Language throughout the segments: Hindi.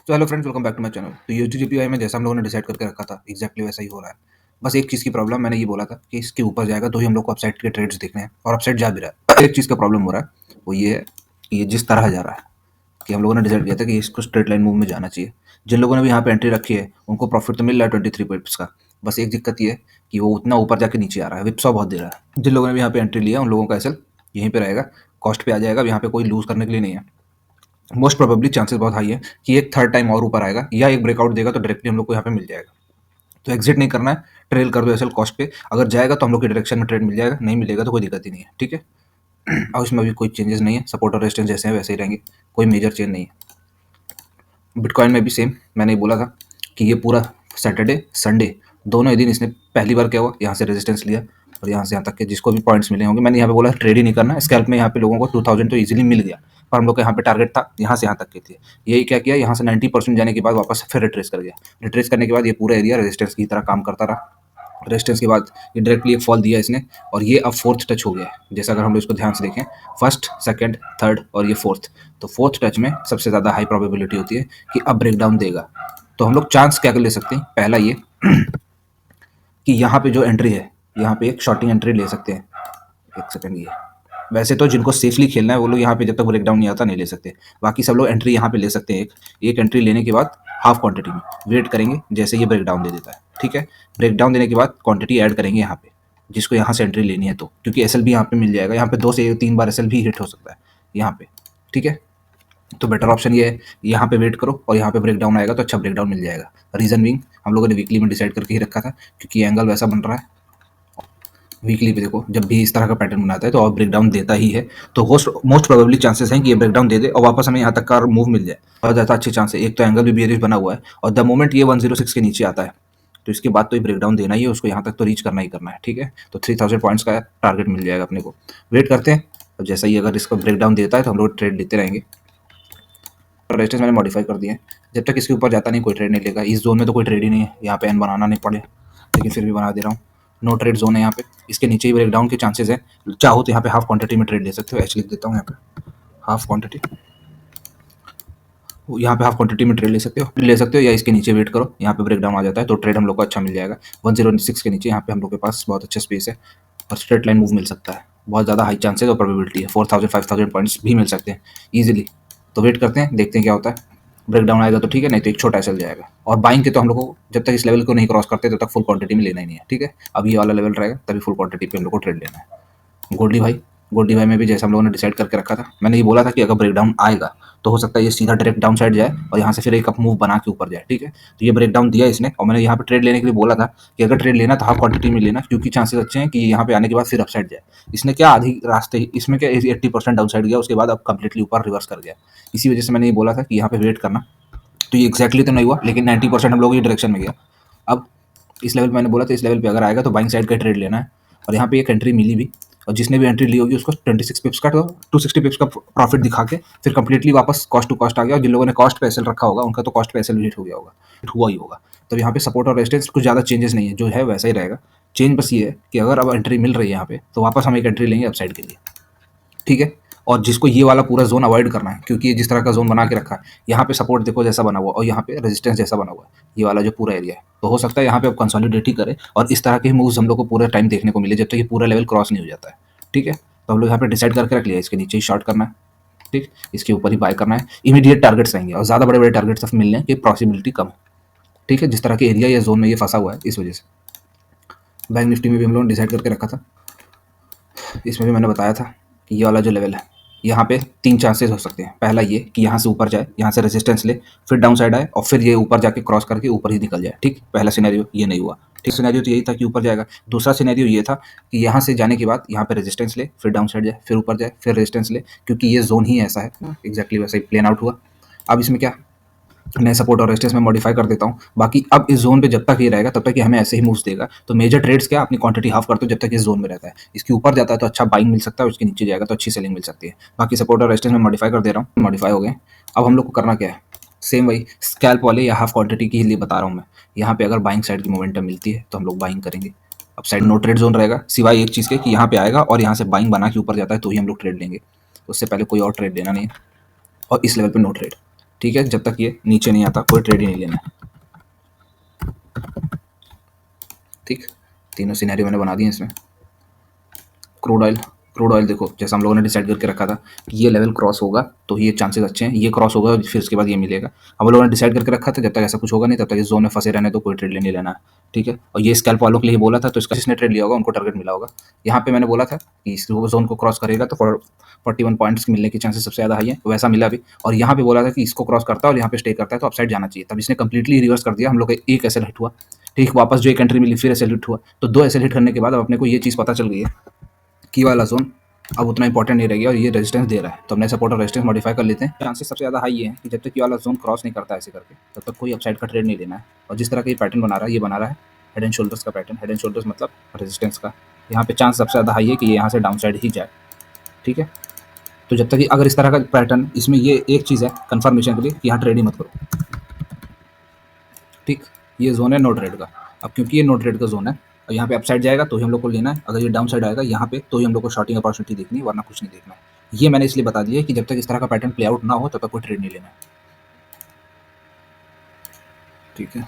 तो hello friends, welcome back to my channel. तो यूजीपीआई में जैसा हम लोगों ने डिसाइड करके रखा था एग्जैक्टली वैसा ही हो रहा है। बस एक चीज़ की प्रॉब्लम, मैंने ये बोला था कि इसके ऊपर जाएगा तो ही हम लोग को अपसाइड के ट्रेड्स देखने हैं, और अपसाइड जा भी रहा है। एक चीज़ का प्रॉब्लम हो रहा है, वो ये है कि ये जिस तरह जा रहा है कि हम लोगों ने डिसाइड किया था कि इसको स्ट्रेट लाइन मूव में जाना चाहिए। जिन लोगों ने भी यहाँ पे एंट्री रखी है उनको प्रॉफिट तो मिल रहा है 23 पिप्स का। बस एक दिक्कत ये है कि वो उतना ऊपर जाके नीचे आ रहा है, विप्सा बहुत दे रहा है। जिन लोगों ने भी यहाँ पे एंट्री लिया उन लोगों का एसएल यहीं पे रहेगा, कॉस्ट पे आ जाएगा। अब यहाँ पे कोई लूज करने के लिए नहीं है। मोस्ट प्रोबेबली चांसेस बहुत हाई है कि एक थर्ड टाइम और ऊपर आएगा या एक ब्रेकआउट देगा तो डायरेक्टली हम लोग को यहाँ पे मिल जाएगा। तो एग्जिट नहीं करना है, ट्रेल कर दो एसएल कॉस्ट पे। अगर जाएगा तो हम लोग की डायरेक्शन में ट्रेड मिल जाएगा, नहीं मिलेगा तो कोई दिक्कत ही नहीं है, ठीक है। और इसमें अभी कोई चेंजेस नहीं है, सपोर्ट और रेजिस्टेंस जैसे हैं वैसे ही रहेंगे, कोई मेजर चेंज नहीं है। बिटकॉइन में भी सेम, मैंने बोला था कि ये पूरा सैटरडे संडे दोनों ही दिन इसने पहली बार क्या हुआ, यहाँ से रेजिस्टेंस लिया और यहाँ से यहाँ तक के जिसको भी पॉइंट्स मिले होंगे, मैंने यहाँ पे बोला ट्रेड ही नहीं करना। स्कैल्प में यहाँ पे लोगों को 2000 तो इजीली मिल गया, पर हम लोग का यहाँ पे टारगेट था यहाँ से यहाँ तक के थे। यही क्या किया, यहाँ से 90% जाने के बाद वापस फिर रिट्रेस कर गया। रिट्रेस करने के बाद ये पूरा एरिया रेजिस्टेंस की तरह काम करता रहा। रेजिस्टेंस के बाद ये डायरेक्टली एक फॉल दिया इसने, और ये अब फोर्थ टच हो गया है। जैसा अगर हम लोग इसको ध्यान से देखें, फर्स्ट, सेकंड, थर्ड और ये फोर्थ, तो फोर्थ टच में सबसे ज़्यादा हाई प्रोबेबिलिटी होती है कि अब ब्रेकडाउन देगा। तो हम लोग चांस क्या कर ले सकते हैं, पहला ये कि यहाँ पे जो एंट्री है, यहाँ पे एक शॉर्टिंग एंट्री ले सकते हैं। एक सेकंड, ये वैसे तो जिनको सेफली खेलना है वो लोग यहाँ पे जब तक ब्रेकडाउन नहीं आता नहीं ले सकते। बाकी सब लोग एंट्री यहाँ पे ले सकते हैं। एक एंट्री लेने के बाद हाफ क्वांटिटी में वेट करेंगे जैसे ये ब्रेकडाउन दे देता है, ठीक है। ब्रेकडाउन देने के बाद क्वांटिटी ऐड करेंगे यहाँ पे, जिसको यहाँ से एंट्री लेनी है, तो क्योंकि एसएल भी यहाँ पे मिल जाएगा। यहाँ पे 2 से 3 बार एसएल भी हिट हो सकता है यहाँ पे, ठीक है। तो बेटर ऑप्शन ये है, यहाँ पे वेट करो और यहाँ पे ब्रेकडाउन आएगा तो अच्छा ब्रेकडाउन मिल जाएगा। रीजन बिंग हम लोगों ने वीकली में डिसाइड करके ही रखा था, क्योंकि एंगल वैसा बन रहा है। वीकली पे देखो, जब भी इस तरह का पैटर्न बनाता है तो और ब्रेकडाउन देता ही है। तो मोस्ट प्रोबेबली चांसेस हैं कि ये ब्रेकडाउन दे दे और वापस हमें यहाँ तक का मूव मिल जाए। बहुत ज़्यादा अच्छे चांस है। एक तो एंगल भी बेयरिश बना हुआ है, और द मोमेंट ये 106 के नीचे आता है तो इसके बाद तो ये ब्रेकडाउन देना ही है, उसको यहाँ तक तो रीच करना ही करना है, ठीक है। तो 3000 पॉइंट्स का टारगेट मिल जाएगा अपने को। वेट करते हैं, अब जैसा ही अगर इसको ब्रेकडाउन देता है तो हम लोग ट्रेड लेते रहेंगे। रेजिस्टेंस मैंने मॉडिफाई कर दिए हैं, जब तक इसके ऊपर जाता नहीं कोई ट्रेड नहीं लेगा। इस जोन में तो कोई ट्रेड ही नहीं है, यहाँ पे एन बनाना नहीं पड़े, लेकिन फिर भी बना दे रहा हूँ। नो ट्रेड जोन है यहाँ पे, इसके नीचे ही ब्रेकडाउन के चांसेस है। चाहो तो यहाँ पे हाफ क्वांटिटी में ट्रेड ले सकते हो। एच लिख देता हूँ यहाँ पे, हाफ क्वांटिटी। यहाँ पे हाफ क्वांटिटी में ट्रेड ले सकते हो या इसके नीचे वेट करो, यहाँ पे ब्रेकडाउन आ जाता है तो ट्रेड हम लोग को अच्छा मिल जाएगा। 106 के नीचे यहाँ पे हम लोग के पास बहुत अच्छा स्पेस है और स्ट्रेट लाइन मूव मिल सकता है। बहुत ज़्यादा हाई चांसेस और प्रोबेबिलिटी है, 4000 5000 पॉइंट्स भी मिल सकते हैं ईजिली। तो वेट करते हैं, देखते हैं क्या होता है। ब्रेकडाउन आएगा तो ठीक है, नहीं तो एक छोटा एसएल जाएगा। और बाइंग के तो हम लोग को जब तक इस लेवल को नहीं क्रॉस करते तब तक फुल क्वांटिटी में लेना ही नहीं है, ठीक है। अब ये वाला लेवल रहेगा तभी फुल क्वांटिटी पे हम लोग को ट्रेड लेना है। गोल्डी भाई में भी जैसे हम लोगों ने डिसाइड करके रखा था, मैंने ये बोला था कि अगर ब्रेकडाउन आएगा तो हो सकता है ये सीधा डायरेक्ट डाउन साइड जाए और यहाँ से फिर एक अप मूव बना के ऊपर जाए, ठीक है। तो ये ब्रेकडाउन दिया इसने, और मैंने यहाँ पे ट्रेड लेने के लिए बोला था कि अगर ट्रेड लेना तो हाफ क्वांटिटी में लेना, क्योंकि चांसेस अच्छे हैं कि यहाँ पे आने के बाद फिर अपसाइड जाए। इसने क्या आधी रास्ते इसमें क्या 80% डाउन साइड गया, उसके बाद अब कंप्लीटली ऊपर रिवर्स कर गया। इसी वजह से मैंने ये बोला था कि यहाँ पे वेट करना। तो ये एक्जैक्टली तो नहीं हुआ, लेकिन 90% हम लोग ये डायरेक्शन में गया। अब इस लेवल पे मैंने बोला था इस लेवल पे अगर आएगा तो बाइंग साइड का ट्रेड लेना है, और यहाँ पे एक एंट्री मिली भी, और जिसने भी एंट्री ली होगी उसको 26 पिप्स का तो 260 पिप्स का प्रॉफिट दिखा के फिर कंप्लीटली वापस कॉस्ट टू कॉस्ट आ गया। और जिन लोगों ने कॉस्ट पे एसएल रखा होगा उनका तो कॉस्ट पे एसएल हिट हो गया होगा, हिट हुआ ही होगा। तो यहाँ पे सपोर्ट और रेजिस्टेंस कुछ ज़्यादा चेंजेस नहीं है, जो है वैसा ही रहेगा। चेंज बस ये है कि अगर अब एंट्री मिल रही है यहाँ पे तो वापस हम एक एंट्री लेंगे अपसाइड के लिए, ठीक है। और जिसको ये वाला पूरा जोन अवॉइड करना है, क्योंकि ये जिस तरह का जोन बना के रखा है, यहाँ पे सपोर्ट देखो जैसा बना हुआ और यहाँ पे रेजिस्टेंस जैसा बना हुआ है, ये वाला जो पूरा एरिया है, तो हो सकता है यहाँ पे अब कंसोलिडेट ही करे और इस तरह के मूव्स हम लोग को पूरा टाइम देखने को मिले जब तक ये पूरा लेवल क्रॉस नहीं हो जाता है, ठीक है। तो हम लोग यहाँ पे डिसाइड करके रख लिया इसके नीचे ही शॉर्ट करना है, ठीक, इसके ऊपर ही बाय करना है। इमीडिएट टारगेट्स रहेंगे और ज़्यादा बड़े बड़े टारगेट्स मिलने की पॉसिबिलिटी कम है, ठीक है। जिस तरह के एरिया या जोन में ये फंसा हुआ है इस वजह से। बैंक निफ्टी में भी हम लोगों ने डिसाइड करके रखा था, इसमें भी मैंने बताया था कि ये वाला जो लेवल है यहाँ पे 3 चांसेस हो सकते हैं। पहला ये कि यहाँ से ऊपर जाए, यहाँ से रेजिस्टेंस ले, फिर डाउन साइड आए और फिर ये ऊपर जाके क्रॉस करके ऊपर ही निकल जाए, ठीक। पहला सिनेरियो ये नहीं हुआ, ठीक। सिनेरियो तो यही था कि ऊपर जाएगा। दूसरा सिनेरियो ये था कि यहाँ से जाने के बाद यहाँ पे रेजिस्टेंस ले, फिर डाउन साइड जाए, फिर ऊपर जाए, फिर रेजिस्टेंस ले, क्योंकि ये जोन ही ऐसा है, एग्जैक्टली वैसा ही प्लेन आउट हुआ। अब इसमें क्या, नए सपोर्ट और रेजिस्टेंस में मॉडिफाई कर देता हूँ। बाकी अब इस जोन पे जब तक ये रहेगा तब तक ये हमें ऐसे ही मूव्स देगा। तो मेजर ट्रेड्स क्या, अपनी क्वांटिटी हाफ करते हो जब तक इस जोन में रहता है। इसके ऊपर जाता है तो अच्छा बाइंग मिल सकता है, उसके नीचे जाएगा तो अच्छी सेलिंग मिल सकती है। बाकी सपोर्ट और रेजिस्टेंस में मॉडिफाई कर दे रहा हूँ, मॉडिफाई हो गए। अब हम लोग को करना क्या है, सेम वही स्कैल्प वाले या हाफ क्वांटिटी के लिए बता रहा हूँ मैं। यहाँ पे अगर बाइंग साइड की मोमेंटम मिलती है तो हम लोग बाइंग करेंगे। अब साइड नो ट्रेड जोन रहेगा, सिवाय एक चीज़ के कि यहाँ पे आएगा और यहाँ से बाइंग बना के ऊपर जाता है तो ही हम लोग ट्रेड लेंगे। उससे पहले कोई और ट्रेड लेना नहीं है, और इस लेवल पे नो ट्रेड। ठीक है, जब तक ये नीचे नहीं आता कोई ट्रेड ही नहीं लेना है। ठीक, तीनों सिनेरियो मैंने बना दिए इसमें। क्रूड ऑयल, क्रूड ऑयल देखो जैसा हम लोगों ने डिसाइड करके रखा था कि ये लेवल क्रॉस होगा तो ये चांसेस अच्छे हैं, ये क्रॉस होगा फिर उसके बाद ये मिलेगा। हम लोगों ने डिसाइड करके रखा था जब तक ऐसा कुछ होगा नहीं तब तक इस जोन में फंसे रहने तो कोई ट्रेड नहीं लेना है। ठीक है, और ये स्कैल्प वालों के लिए बोला था तो इसका जिसने ट्रेड लिया होगा उनको टारगेट मिला होगा। यहाँ पे मैंने बोला था कि इस जोन को क्रॉस करेगा तो 41 पॉइंट्स मिलने के चांसेस सबसे ज़्यादा हाई है, वैसा मिला भी। और यहाँ पे बोला था कि इसको क्रॉस करता है और यहाँ पे स्टे करता है तो अपसाइड जाना चाहिए, तब इसने कंप्लीटली रिवर्स कर दिया। हम लोग का एक एसएल हिट हुआ, ठीक, वापस जो एक एंट्री मिली फिर एसएल हिट हुआ, तो 2 एसएल हिट करने के बाद अब अपने को ये चीज़ पता चल गई है की वाला जोन अब उतना इंपॉर्टेंट नहीं रहेगा और ये रेजिस्टेंस दे रहा है, तो हमने सपोर्ट और रेजिस्टेंस मॉडिफाई कर लेते हैं। चांसेस सबसे ज़्यादा हाई है कि जब तक ये वाला जोन क्रॉस नहीं करता ऐसे करके तब तक कोई अपसाइड का ट्रेड नहीं लेना है। और जिस तरह का ये पैटर्न बना रहा है, ये बना रहा है हेड एंड शोल्डर्स का पैटर्न, हेड एंड शोल्डर्स मतलब रेजिस्टेंस का। यहाँ पे चांस सबसे ज़्यादा हाई है कि ये यहाँ से डाउन साइड ही जाए। ठीक है, तो जब तक कि अगर इस तरह का पैटर्न, इसमें ये एक चीज़ है कन्फर्मेशन के लिए कि यहाँ ट्रेड ही मत करो। ठीक, ये जोन है नो ट्रेड का। अब क्योंकि ये नो ट्रेड का जोन है और यहाँ पे अपसाइड जाएगा तो ही हम लोग को लेना है, अगर ये डाउन साइड आएगा यहाँ पे तो ही हम लोग को शॉर्टिंग अपॉर्चुनिटी देखनी है, वरना कुछ नहीं देखना है। ये मैंने इसलिए बता दिया है कि जब तक इस तरह का पैटर्न प्ले आउट ना हो तब तक कोई ट्रेड नहीं लेना है। ठीक है,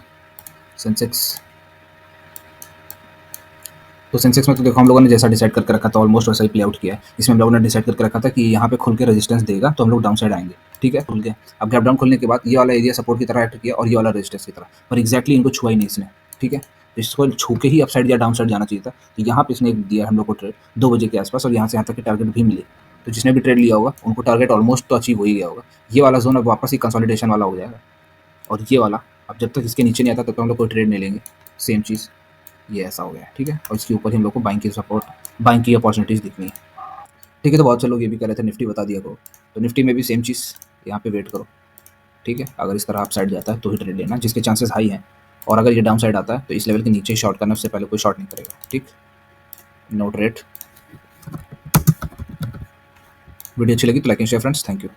सेंसेक्स, तो सेंसेक्स में तो देखो हम लोगों ने जैसा डिसाइड करके रखा था ऑलमोस्ट वैसा ही प्ले आउट किया है। इसमें हम लोगों ने डिसाइड करके रखा था कि यहाँ पे खुल के रेजिस्टेंस देगा तो हम लोग डाउन साइड आएंगे। ठीक है, खुल के अब गैप डाउन खुलने के बाद ये वाला एरिया सपोर्ट की तरह एक्ट किया और ये वाला रेजिस्टेंस की तरह, पर एक्जैक्टली इनको छुआ ही नहीं इसने। ठीक है, इसको छू के ही अप साइड या डाउन साइड जाना चाहिए था, तो यहाँ पे इसने दिया हम लोग को ट्रेड 2 बजे के आसपास और यहाँ से यहाँ तक की टारगेट भी मिली। तो जिसने भी ट्रेड लिया होगा उनको टारगेट ऑलमोस्ट तो अचीव हो ही गया होगा। ये वाला जोन अब वापस ही कंसोलिडेशन वाला हो जाएगा और ये वाला अब जब तक इसके नीचे नहीं आता तब तक हम लोग कोई ट्रेड नहीं लेंगे। सेम चीज़ ये ऐसा हो गया। ठीक है, और इसके ऊपर ही हम लोग को बाइंग की सपोर्ट, बाइंग की अपॉर्चुनिटीज़ दिखनी है। ठीक है, तो बहुत से लोग ये भी कह रहे थे निफ्टी बता दिया करो, तो निफ्टी में भी सेम चीज़, यहाँ पे वेट करो। ठीक है, अगर इस तरह अप साइड जाता है तो ही ट्रेड लेना जिसके चांसेस हाई हैं, और अगर ये डाउन साइड आता है तो इस लेवल के नीचे शॉर्ट करना, उससे पहले कोई शॉर्ट नहीं करेगा। ठीक, नो ट्रेड। वीडियो अच्छी लगी तो like and share friends, thank you.